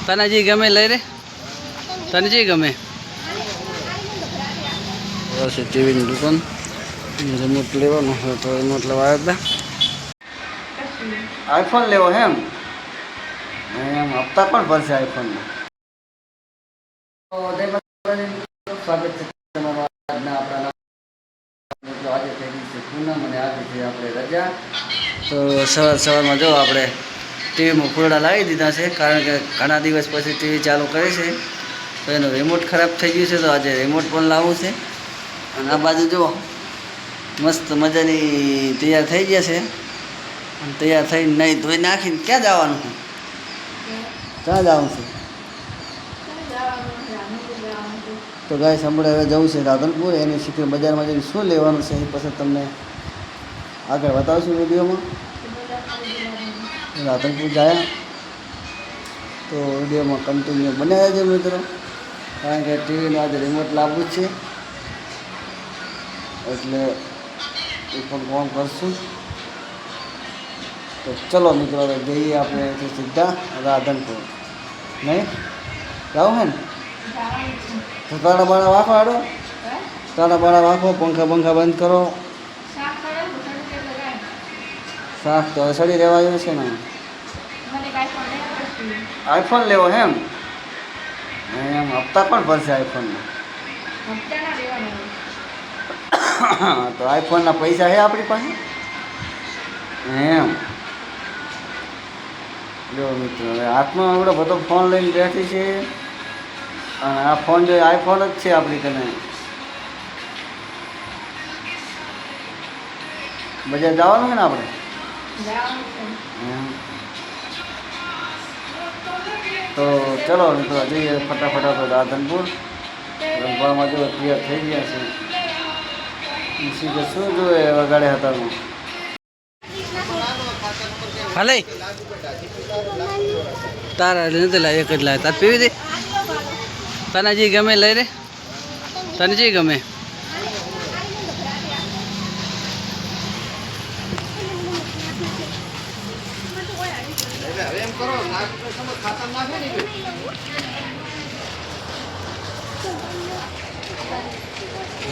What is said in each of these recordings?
તને જે ગમે લઈ રે, તને જે ગમે. બસ ટીવીની દુકાન, રિમોટ લેવાનું હોય તો રિમોટ લેવા આવ્યા હતા. આઈફોન લેવો હે એમ હપ્તા પણ ભરશે આઈફોનમાં. સ્વાગત છે તમારું આજના આપણા આજે થઈ ગઈ છે પૂનમ અને આજે છે આપણે રજા. તો સવારમાં જો આપણે ટીવીમાં ફૂલડા લાવી દીધા છે, કારણ કે ઘણા દિવસ પછી ટીવી ચાલુ કરે છે તો એનું રિમોટ ખરાબ થઈ ગયું છે, તો આજે રિમોટ પણ લાવવું છે. અને આ બાજુ જો મસ્ત મજાની તૈયાર થઈ ગયા છે. તૈયાર થઈને નહીં ધોઈ નાખીને ક્યાં જવાનું છે? ક્યાં જવાનું છે? તો ગાય સાંભળે હવે જવું છે રાધનપુર. એની શીખર બજારમાં જઈને શું લેવાનું છે એ પછી તમને આગળ બતાવશું વિડીયોમાં. રાધનપુર જાય તો વિડીયોમાં કન્ટિન્યુ બનાવ્યા છે મિત્રો, કારણ કે ટીવીનું આજે રિમોટ લાવવું જ છે એટલે એ પણ કોણ કરશું. તો ચલો મિત્રો હવે જઈએ આપણે સીધા રાધનપુર. નહીં જાવું હે ને? તો તાળા બાળા વાંખો આડો, તાળા બાળા વાંખો, પંખા બંધ કરો. શાક તો સડી રહેવા આવ્યો છે ને. આઈફોન લેવો હે એમ હપ્તા પણ ભરશે આઈફોનમાં. તો આઈફોનના પૈસા છે આપણી પાસે એમ. જો મિત્રો હવે હાથમાં આવડો બધો ફોન લઈને બેઠી છે, અને આ ફોન જો આઈફોન જ છે આપણી કને. બજાર જવાનું છે ને આપણે. તો ચલો મિત્રો જઈએ ફટાફટ આપણે રાધનપુર. રંભામાં જો તૈયાર થઈ ગયા છે. સીધે શું જોઈએ વગાડે હતા હાલે તારા નથી લાય, એક જ લાય. તાર પીવી દે, તને જે ગમે લઈ રે, તને જે ગમે.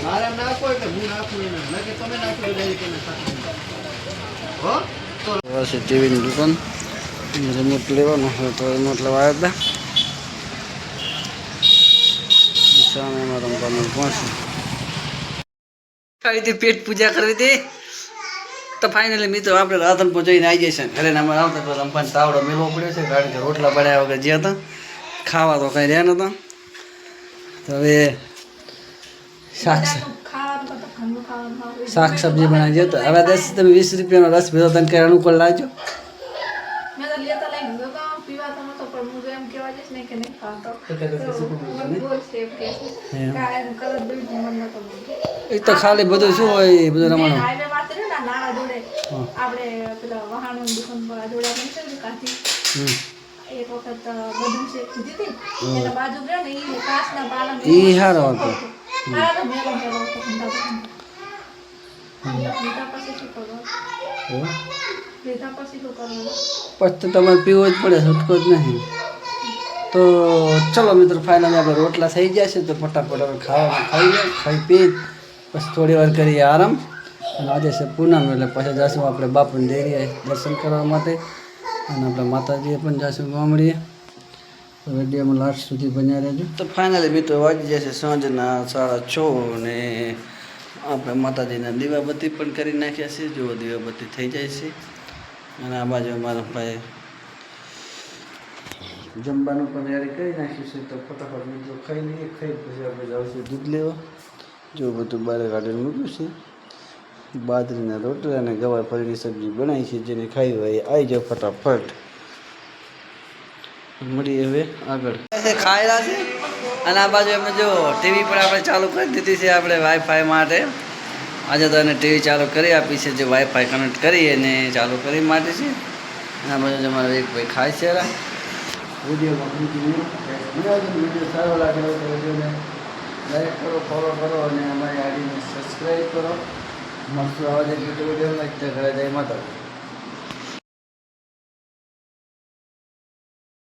મારે નાખો એટલે હું નાખું કે તમે નાખો બસ ટીવીની દુકાન, રિમોટ લેવાનું હોય તો રિમોટ લેવા આવ્યા હતા. સામે રમવાનું પહોંચી પેટ પૂજા કરવી હતી. તો ફાઇનલી મિત્રો આપણે રાધનપુર જઈને આવી જઈએ છીએ. ઘરે અમારે આવતા તો રમવાનો તાવડો મેળવો પડ્યો છે, કારણ કે રોટલા બનાવ્યા વગર જ્યાં હતા ખાવા તો કંઈ રહ્યા નહોતા. તો હવે શાક સબ્જી બનાવી દો. તો હવે 10 તમે 20 રૂપિયાનો રસ ભેગો તને કઈ અનુકૂળ લાવજો. એ તો ખાલી બધું શું હોય એ બધું રમવાનું. ઈ હારો હતો. પછી તો તમારે પીવો જ પડે, છૂટકો જ નહીં. તો ચલો મિત્રો ફાઇનલી આપણે રોટલા થઈ ગયા છે, તો ફટાફટ હવે ખાવાનું ખાઈ લે, ખાઈ પી પછી થોડી વાર કરીએ આરામ. અને આજે છે પૂનમ એટલે પછી જઈશું આપણે બાપુની ડેરીએ દર્શન કરવા માટે, અને આપણે માતાજીએ પણ જઈશું ગામડીએ. તો વિડીયોમાં લાસ્ટ સુધી બન્યા રહેજો. તો ફાઇનલી મિત્રો વાગી જશે સાંજના 6:30 ને આપણે માતાજીના દીવાબત્તી પણ કરી નાખ્યા છે. જુઓ દીવાબત્તી થઈ જાય છે. અને આ બાજુ અમારા ભાઈ જમવાનું પણ તૈયારી કરી નાખ્યું છે. તો ફટાફટ મિત્રો ખાઈ લઈએ, ખાઈ પછી આપણે જાઉં દૂધ લેવા. જો બધું બહાર કાઢીને મૂક્યું છે. બાજરીના રોટલા અને ગવાર ફળીની સબ્જી બનાવી છે, જેને ખાઈ હોય આવી જાઓ ફટાફટ. મળીએ હવે આગળ. ખાઈ રહ્યા છે. અને આ બાજુ એમને જો ટીવી પણ આપણે ચાલુ કરી દીધી છે આપણે વાઈફાઈ માટે. આજે તો એને ટીવી ચાલુ કરી આપી છે, જે વાઈફાઈ કનેક્ટ કરી એને ચાલુ કરી માટે છે. આ બાજુ અમારો એક ભાઈ ખાય છે. વિડીયો સારો લાગેલો તો વિડીયોને લાઈક કરો, ફોલો કરો અને અમારી આઈડીને સબસ્ક્રાઈબ કરો. મળશું આવા જ વિડીયોમાં. ઘરે જય માતા.